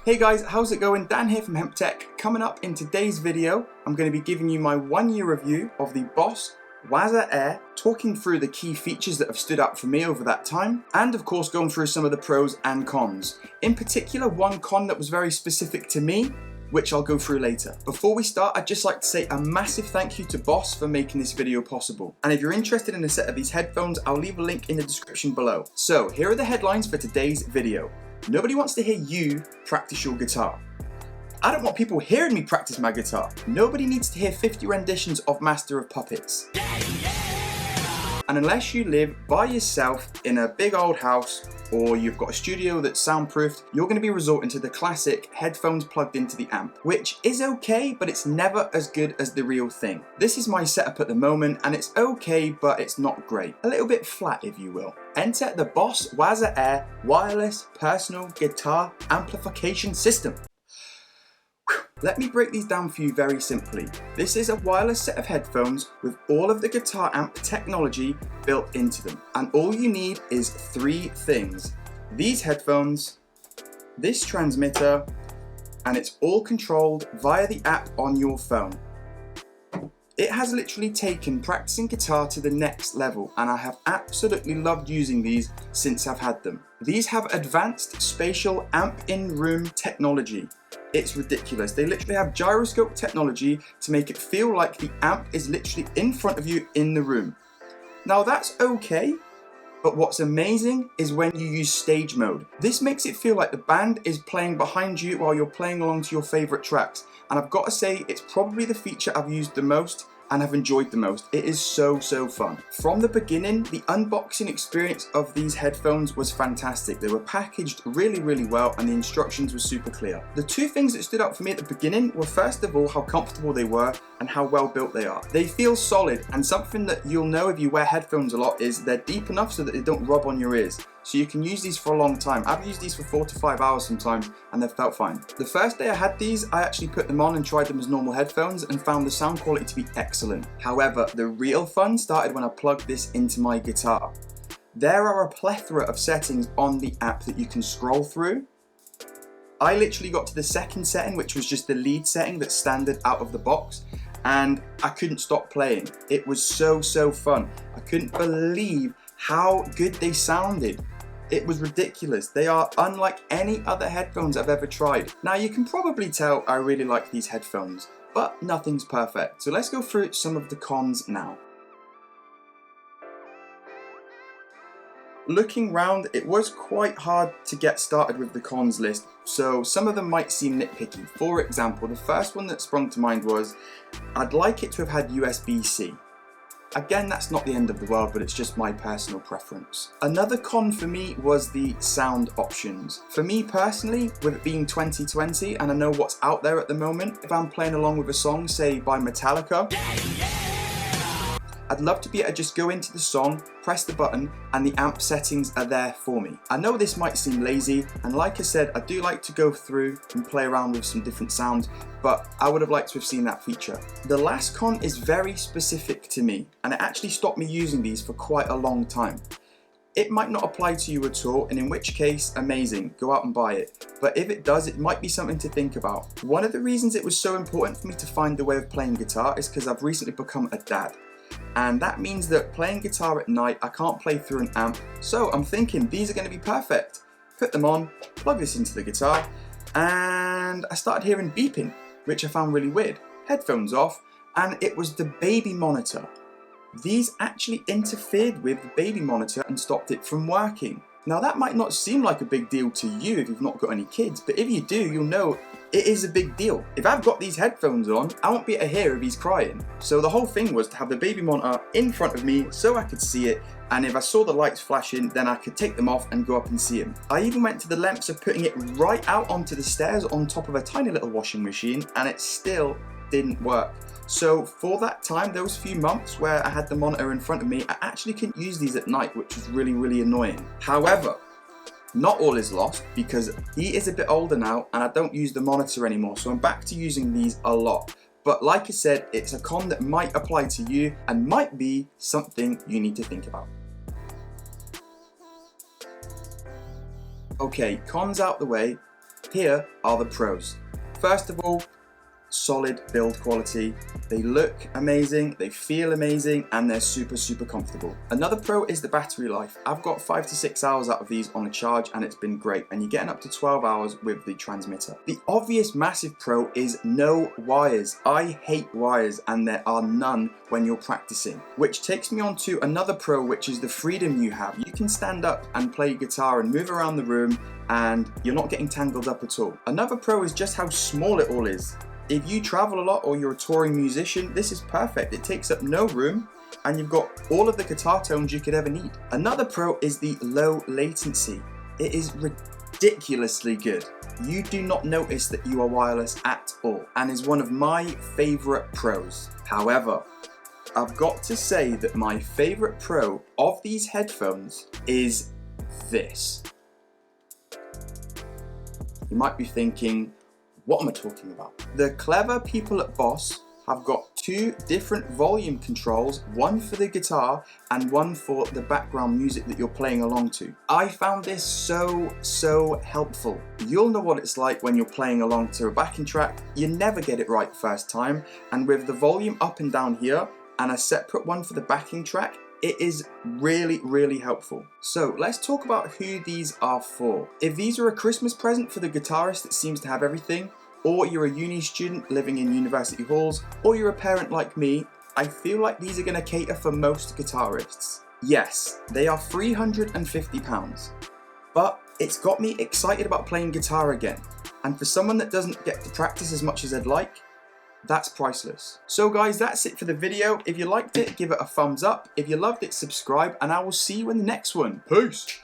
Hey guys, how's it going? Dan here from Hemp Tech. Coming up in today's video, I'm going to be giving you my 1-year review of the Boss Waza Air, talking through the key features that have stood out for me over that time, and of course going through some of the pros and cons. In particular, one con that was very specific to me, which I'll go through later. Before we start, I'd just like to say a massive thank you to Boss for making this video possible. And if you're interested in a set of these headphones, I'll leave a link in the description below. So here are the headlines for today's video. Nobody wants to hear you practice your guitar. I don't want people hearing me practice my guitar. Nobody needs to hear 50 renditions of Master of Puppets. And unless you live by yourself in a big old house, or you've got a studio that's soundproofed, you're going to be resorting to the classic headphones plugged into the amp, which is okay, but it's never as good as the real thing. This is my setup at the moment, and it's okay, but it's not great. A little bit flat, if you will. Enter the Boss Waza Air wireless personal guitar amplification system. Let me break these down for you very simply. This is a wireless set of headphones with all of the guitar amp technology built into them. And all you need is 3 things. These headphones, this transmitter, and it's all controlled via the app on your phone. It has literally taken practicing guitar to the next level, and I have absolutely loved using these since I've had them. These have advanced spatial amp in-room technology. It's ridiculous. They literally have gyroscope technology to make it feel like the amp is literally in front of you in the room. Now that's okay, but what's amazing is when you use stage mode. This makes it feel like the band is playing behind you while you're playing along to your favorite tracks. And I've got to say, it's probably the feature I've used the most and have enjoyed the most. It is so fun. From the beginning, the unboxing experience of these headphones was fantastic. They were packaged really well, and the instructions were super clear. The 2 things that stood out for me at the beginning were, first of all, how comfortable they were and how well built they are. They feel solid, and something that you'll know if you wear headphones a lot is they're deep enough so that they don't rub on your ears. So you can use these for a long time. I've used these for 4 to 5 hours sometimes, and they've felt fine. The first day I had these, I actually put them on and tried them as normal headphones and found the sound quality to be excellent. However, the real fun started when I plugged this into my guitar. There are a plethora of settings on the app that you can scroll through. I literally got to the 2nd setting, which was just the lead setting that's standard out of the box, and I couldn't stop playing. It was so fun. I couldn't believe how good they sounded. It was ridiculous. They are unlike any other headphones I've ever tried. Now you can probably tell I really like these headphones, but nothing's perfect. So let's go through some of the cons now. Looking round, it was quite hard to get started with the cons list, so some of them might seem nitpicky. For example, the first one that sprung to mind was, I'd like it to have had USB-C. Again, that's not the end of the world, but it's just my personal preference. Another con for me was the sound options. For me personally, with it being 2020 and I know what's out there at the moment, if I'm playing along with a song, say by Metallica, I'd love to be able to just go into the song, press the button, and the amp settings are there for me. I know this might seem lazy, and like I said, I do like to go through and play around with some different sounds, but I would have liked to have seen that feature. The last con is very specific to me, and it actually stopped me using these for quite a long time. It might not apply to you at all, and in which case, amazing, go out and buy it. But if it does, it might be something to think about. One of the reasons it was so important for me to find a way of playing guitar is because I've recently become a dad. And that means that playing guitar at night, I can't play through an amp, so I'm thinking these are going to be perfect. Put them on, plug this into the guitar, and I started hearing beeping, which I found really weird. Headphones off, and it was the baby monitor. These actually interfered with the baby monitor and stopped it from working. Now that might not seem like a big deal to you if you've not got any kids, but if you do, you'll know it is a big deal. If I've got these headphones on, I won't be able to hear if he's crying. So the whole thing was to have the baby monitor in front of me so I could see it, and if I saw the lights flashing, then I could take them off and go up and see him. I even went to the lengths of putting it right out onto the stairs on top of a tiny little washing machine, and it still didn't work. So for that time, those few months where I had the monitor in front of me, I actually couldn't use these at night, which was really annoying. However, not all is lost, because he is a bit older now and I don't use the monitor anymore, so I'm back to using these a lot. But like I said, it's a con that might apply to you and might be something you need to think about. Okay, cons out the way. Here are the pros. First of all, solid build quality. They look amazing, they feel amazing, and they're super comfortable. Another pro is the battery life. I've got 5 to 6 hours out of these on a charge and it's been great, and you're getting up to 12 hours with the transmitter. The obvious massive pro is no wires. I hate wires, and there are none when you're practicing. Which takes me on to another pro, which is the freedom you have. You can stand up and play guitar and move around the room and you're not getting tangled up at all. Another pro is just how small it all is. If you travel a lot or you're a touring musician, this is perfect. It takes up no room and you've got all of the guitar tones you could ever need. Another pro is the low latency. It is ridiculously good. You do not notice that you are wireless at all, and is one of my favorite pros. However, I've got to say that my favorite pro of these headphones is this. You might be thinking, what am I talking about? The clever people at Boss have got 2 different volume controls, one for the guitar and one for the background music that you're playing along to. I found this so helpful. You'll know what it's like when you're playing along to a backing track. You never get it right first time, and with the volume up and down here and a separate one for the backing track, it is really helpful. So let's talk about who these are for. If these are a Christmas present for the guitarist that seems to have everything, or you're a uni student living in university halls, or you're a parent like me, I feel like these are going to cater for most guitarists. Yes, they are £350, but it's got me excited about playing guitar again. And for someone that doesn't get to practice as much as I'd like, that's priceless. So guys, that's it for the video. If you liked it, give it a thumbs up. If you loved it, subscribe, and I will see you in the next one. Peace.